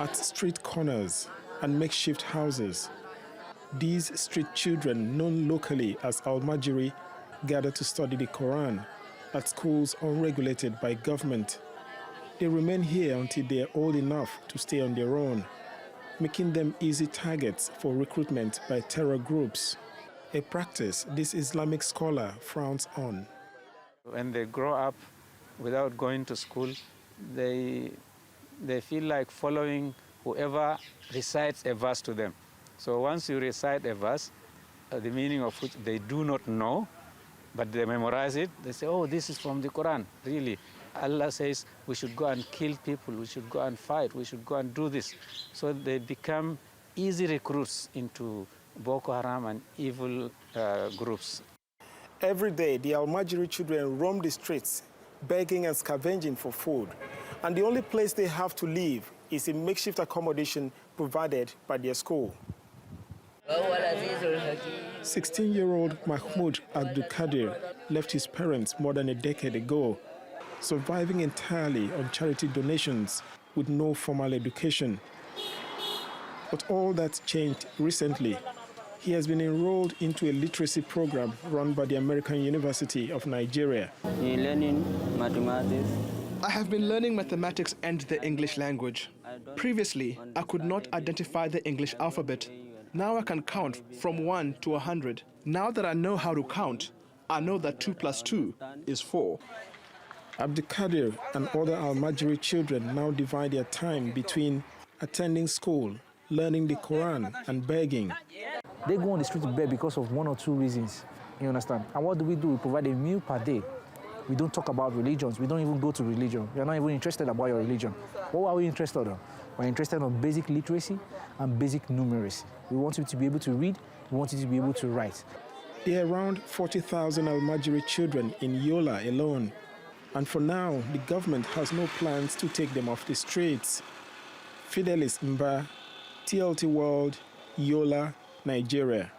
at street corners and makeshift houses. These street children, known locally as Almajiri, gather to study the Quran at schools unregulated by government. They remain here until they are old enough to stay on their own, making them easy targets for recruitment by terror groups, a practice this Islamic scholar frowns on. When they grow up without going to school, they feel like following whoever recites a verse to them. So once you recite a verse, the meaning of which they do not know, but they memorize it, they say, oh, this is from the Quran, really. Allah says we should go and kill people, we should go and fight, we should go and do this. So they become easy recruits into Boko Haram and evil groups. Every day, the Almajiri children roam the streets, begging and scavenging for food. And the only place they have to live is in makeshift accommodation provided by their school. 16-year-old Mahmoud Abdulkadir left his parents more than a decade ago, surviving entirely on charity donations with no formal education. But all that's changed recently. He has been enrolled into a literacy program run by the American University of Nigeria. Learning mathematics. I have been learning mathematics and the English language. Previously, I could not identify the English alphabet. Now I can count from 1 to 100. Now that I know how to count, I know that 2 plus 2 is 4. Abdulkadir and other Almajiri children now divide their time between attending school, learning the Quran, and begging. They go on the street to beg because of one or two reasons, you understand? And what do? We provide a meal per day. We don't talk about religions. We don't even go to religion. We are not even interested about your religion. What are we interested in? We're interested in basic literacy and basic numeracy. We want you to be able to read. We want you to be able to write. There are around 40,000 Almajiri children in Yola alone. And for now, the government has no plans to take them off the streets. Fidelis Mba, TLT World, Yola, Nigeria.